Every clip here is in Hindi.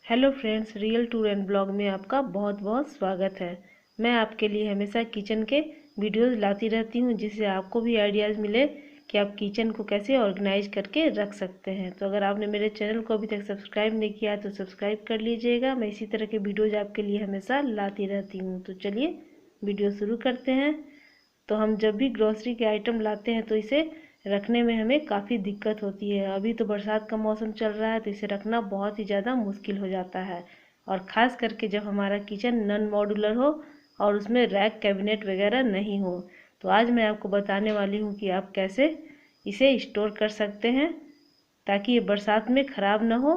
Hello friends, real tour and blog में आपका बहुत बहुत स्वागत है। मैं आपके लिए हमेशा किचन के वीडियोस लाती रहती हूं, जिससे आपको भी आइडियाज़ मिले कि आप किचन को कैसे ऑर्गेनाइज करके रख सकते हैं। तो अगर आपने मेरे चैनल को अभी तक सब्सक्राइब नहीं किया तो सब्सक्राइब कर लीजिएगा। मैं इसी तरह के वीडियोज़ आपके लिए हमेशा लाती रहती हूँ। तो चलिए वीडियो शुरू करते हैं। तो हम जब भी ग्रोसरी के आइटम लाते हैं तो इसे रखने में हमें काफ़ी दिक्कत होती है। अभी तो बरसात का मौसम चल रहा है तो इसे रखना बहुत ही ज़्यादा मुश्किल हो जाता है, और ख़ास करके जब हमारा किचन नॉन मॉड्यूलर हो और उसमें रैक कैबिनेट वगैरह नहीं हो। तो आज मैं आपको बताने वाली हूँ कि आप कैसे इसे स्टोर कर सकते हैं ताकि ये बरसात में ख़राब ना हो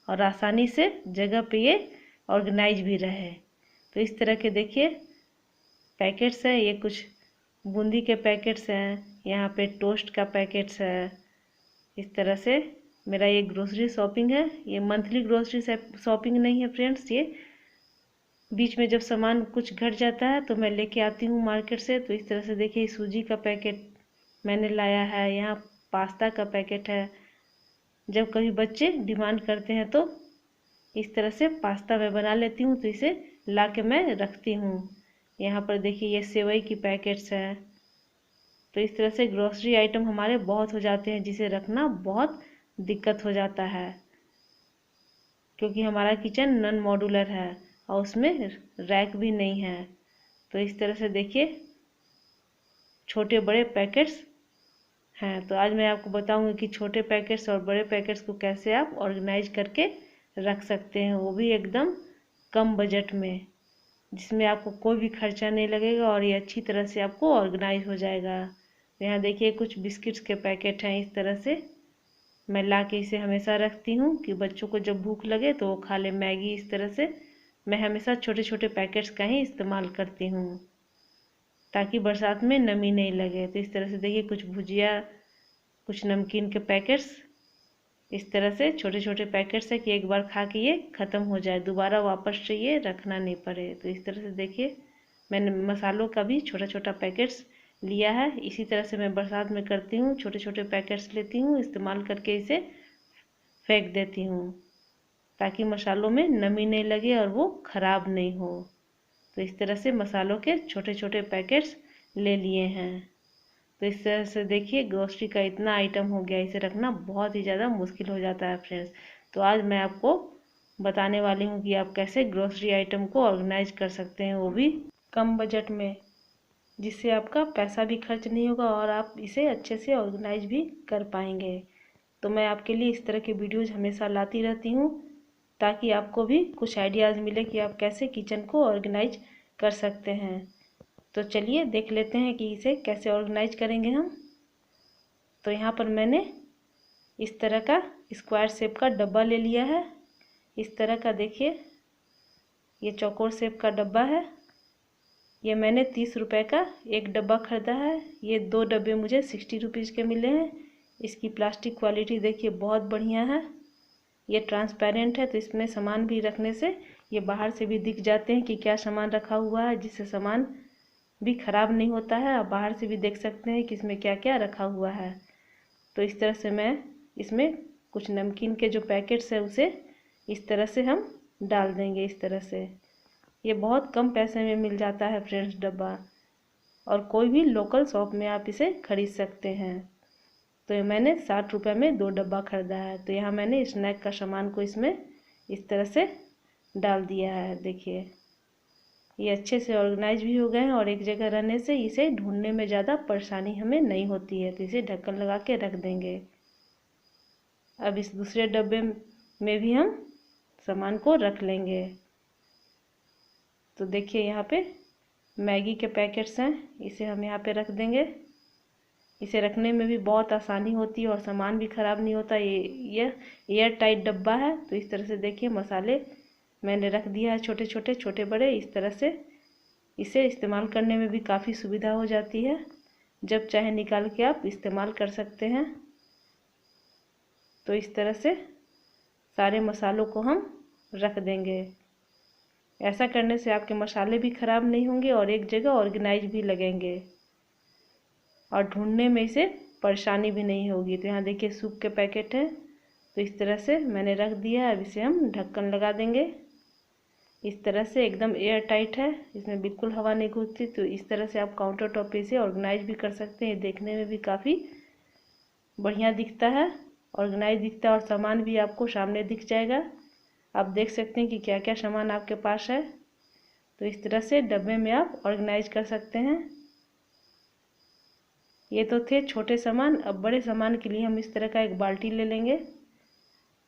और आसानी से जगह पे ये ऑर्गेनाइज भी रहे। तो इस तरह के देखिए पैकेट्स हैं, ये कुछ बूंदी के पैकेट्स हैं, यहाँ पे टोस्ट का पैकेट्स है। इस तरह से मेरा ये ग्रोसरी शॉपिंग है। ये मंथली ग्रोसरी शॉपिंग नहीं है फ्रेंड्स, ये बीच में जब सामान कुछ घट जाता है तो मैं लेके आती हूँ मार्केट से। तो इस तरह से देखिए सूजी का पैकेट मैंने लाया है, यहाँ पास्ता का पैकेट है। जब कभी बच्चे डिमांड करते हैं तो इस तरह से पास्ता मैं बना लेती हूँ, तो इसे ला के मैं रखती हूँ। यहाँ पर देखिए ये सेवई की पैकेट्स हैं। तो इस तरह से ग्रोसरी आइटम हमारे बहुत हो जाते हैं, जिसे रखना बहुत दिक्कत हो जाता है, क्योंकि हमारा किचन नॉन मॉड्यूलर है और उसमें रैक भी नहीं है। तो इस तरह से देखिए छोटे बड़े पैकेट्स हैं। तो आज मैं आपको बताऊंगी कि छोटे पैकेट्स और बड़े पैकेट्स को कैसे आप ऑर्गेनाइज करके रख सकते हैं, वो भी एकदम कम बजट में, जिसमें आपको कोई भी खर्चा नहीं लगेगा और ये अच्छी तरह से आपको ऑर्गेनाइज हो जाएगा। यहाँ देखिए कुछ बिस्किट्स के पैकेट हैं। इस तरह से मैं ला के इसे हमेशा रखती हूँ कि बच्चों को जब भूख लगे तो वो खा ले मैगी। इस तरह से मैं हमेशा छोटे छोटे पैकेट्स का ही इस्तेमाल करती हूँ ताकि बरसात में नमी नहीं लगे। तो इस तरह से देखिए कुछ भुजिया, कुछ नमकीन के पैकेट्स, इस तरह से छोटे छोटे पैकेट्स है कि एक बार खा के ये ख़त्म हो जाए, दोबारा वापस से ये रखना नहीं पड़े। तो इस तरह से देखिए मैंने मसालों का भी छोटा छोटा पैकेट्स लिया है। इसी तरह से मैं बरसात में करती हूँ, छोटे छोटे पैकेट्स लेती हूँ, इस्तेमाल करके इसे फेंक देती हूँ ताकि मसालों में नमी नहीं लगे और वो ख़राब नहीं हो। तो इस तरह से मसालों के छोटे छोटे पैकेट्स ले लिए हैं। तो इस तरह से देखिए ग्रोसरी का इतना आइटम हो गया, इसे रखना बहुत ही ज़्यादा मुश्किल हो जाता है फ्रेंड्स। तो आज मैं आपको बताने वाली हूँ कि आप कैसे ग्रोसरी आइटम को ऑर्गेनाइज कर सकते हैं, वो भी कम बजट में, जिससे आपका पैसा भी खर्च नहीं होगा और आप इसे अच्छे से ऑर्गेनाइज भी कर पाएंगे। तो मैं आपके लिए इस तरह के वीडियोज़ हमेशा लाती रहती हूँ ताकि आपको भी कुछ आइडियाज़ मिले कि आप कैसे किचन को ऑर्गेनाइज कर सकते हैं। तो चलिए देख लेते हैं कि इसे कैसे ऑर्गेनाइज करेंगे हम। तो यहाँ पर मैंने इस तरह का स्क्वायर शेप का डब्बा ले लिया है। इस तरह का देखिए ये चौकोर शेप का डब्बा है। ये मैंने 30 रुपए का एक डब्बा ख़रीदा है। ये 2 डब्बे मुझे 60 रुपीज़ के मिले हैं। इसकी प्लास्टिक क्वालिटी देखिए बहुत बढ़िया है। ये ट्रांसपेरेंट है तो इसमें सामान भी रखने से ये बाहर से भी दिख जाते हैं कि क्या सामान रखा हुआ है, जिससे सामान भी ख़राब नहीं होता है। आप बाहर से भी देख सकते हैं कि इसमें क्या क्या रखा हुआ है। तो इस तरह से मैं इसमें कुछ नमकीन के जो पैकेट्स है उसे इस तरह से हम डाल देंगे। इस तरह से ये बहुत कम पैसे में मिल जाता है फ्रेंड्स डब्बा, और कोई भी लोकल शॉप में आप इसे खरीद सकते हैं। तो मैंने 60 रुपये में 2 डब्बा ख़रीदा है। तो यहाँ मैंने स्नैक का सामान को इसमें इस तरह से डाल दिया है। देखिए ये अच्छे से ऑर्गेनाइज भी हो गए हैं और एक जगह रहने से इसे ढूंढने में ज़्यादा परेशानी हमें नहीं होती है। तो इसे ढक्कन लगा के रख देंगे। अब इस दूसरे डब्बे में भी हम सामान को रख लेंगे। तो देखिए यहाँ पे मैगी के पैकेट्स हैं, इसे हम यहाँ पे रख देंगे। इसे रखने में भी बहुत आसानी होती है और सामान भी ख़राब नहीं होता। ये एयर टाइट डब्बा है। तो इस तरह से देखिए मसाले मैंने रख दिया है, छोटे छोटे छोटे बड़े। इस तरह से इसे इस्तेमाल करने में भी काफ़ी सुविधा हो जाती है, जब चाहे निकाल के आप इस्तेमाल कर सकते हैं। तो इस तरह से सारे मसालों को हम रख देंगे। ऐसा करने से आपके मसाले भी ख़राब नहीं होंगे और एक जगह ऑर्गेनाइज भी लगेंगे और ढूंढने में इसे परेशानी भी नहीं होगी। तो यहाँ देखिए सूप के पैकेट हैं। तो इस तरह से मैंने रख दिया है। अब इसे हम ढक्कन लगा देंगे। इस तरह से एकदम एयर टाइट है, इसमें बिल्कुल हवा नहीं घुसती। तो इस तरह से आप काउंटर टॉप पे इसे ऑर्गेनाइज भी कर सकते हैं। देखने में भी काफ़ी बढ़िया दिखता है, ऑर्गेनाइज दिखता है और सामान भी आपको सामने दिख जाएगा। आप देख सकते हैं कि क्या क्या सामान आपके पास है। तो इस तरह से डब्बे में आप ऑर्गेनाइज कर सकते हैं। ये तो थे छोटे सामान। अब बड़े सामान के लिए हम इस तरह का एक बाल्टी ले लेंगे।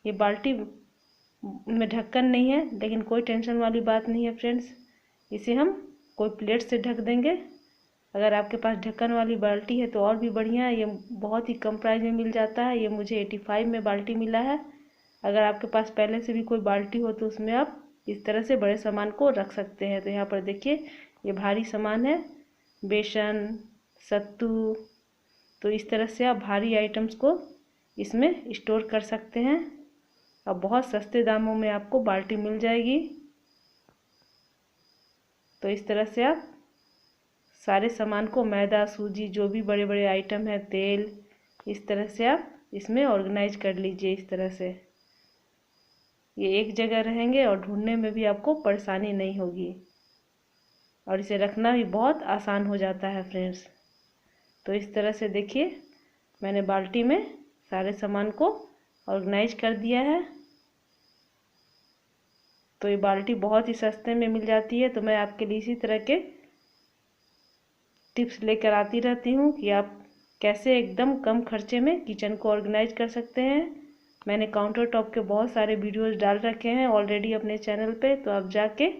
ये बाल्टी में ढक्कन नहीं है, लेकिन कोई टेंशन वाली बात नहीं है फ्रेंड्स। इसे हम कोई प्लेट से ढक देंगे। अगर आपके पास ढक्कन वाली बाल्टी है तो और भी बढ़िया है। ये बहुत ही कम प्राइस में मिल जाता है। ये मुझे 85 में बाल्टी मिला है। अगर आपके पास पहले से भी कोई बाल्टी हो तो उसमें आप इस तरह से बड़े सामान को रख सकते हैं। तो यहाँ पर देखिए, ये भारी सामान है, बेसन, सत्तू। तो इस तरह से आप भारी आइटम्स को इसमें स्टोर कर सकते हैं। अब बहुत सस्ते दामों में आपको बाल्टी मिल जाएगी। तो इस तरह से आप सारे सामान को, मैदा, सूजी, जो भी बड़े बड़े आइटम है, तेल, इस तरह से आप इसमें ऑर्गेनाइज कर लीजिए। इस तरह से ये एक जगह रहेंगे और ढूंढने में भी आपको परेशानी नहीं होगी और इसे रखना भी बहुत आसान हो जाता है फ्रेंड्स। तो इस तरह से देखिए, मैंने बाल्टी में सारे सामान को ऑर्गेनाइज कर दिया है। तो ये बाल्टी बहुत ही सस्ते में मिल जाती है। तो मैं आपके लिए इसी तरह के टिप्स लेकर आती रहती हूँ कि आप कैसे एकदम कम खर्चे में किचन को ऑर्गेनाइज कर सकते हैं। मैंने काउंटर टॉप के बहुत सारे वीडियोस डाल रखे हैं ऑलरेडी अपने चैनल पे, तो आप जाके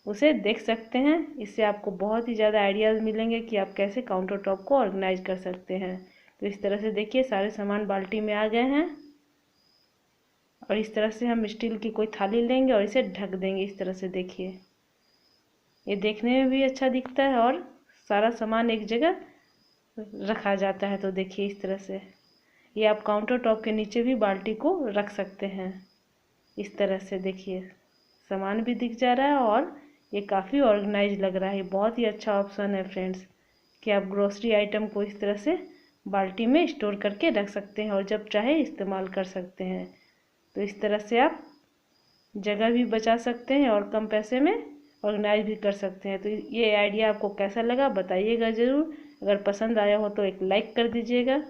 उसे देख सकते हैं। इससे आपको बहुत ही ज़्यादा आइडियाज़ मिलेंगे कि आप कैसे काउंटर टॉप को ऑर्गेनाइज कर सकते हैं। तो इस तरह से देखिए, सारे सामान बाल्टी में आ गए हैं और इस तरह से हम स्टील की कोई थाली लेंगे और इसे ढक देंगे। इस तरह से देखिए, ये देखने में भी अच्छा दिखता है और सारा सामान एक जगह रखा जाता है। तो देखिए, इस तरह से ये आप काउंटर टॉप के नीचे भी बाल्टी को रख सकते हैं। इस तरह से देखिए, सामान भी दिख जा रहा है और ये काफ़ी ऑर्गेनाइज लग रहा है। बहुत ही अच्छा ऑप्शन है फ्रेंड्स कि आप ग्रोसरी आइटम को इस तरह से बाल्टी में स्टोर करके रख सकते हैं और जब चाहे इस्तेमाल कर सकते हैं। तो इस तरह से आप जगह भी बचा सकते हैं और कम पैसे में ऑर्गेनाइज भी कर सकते हैं। तो ये आइडिया आपको कैसा लगा बताइएगा ज़रूर। अगर पसंद आया हो तो एक लाइक कर दीजिएगा।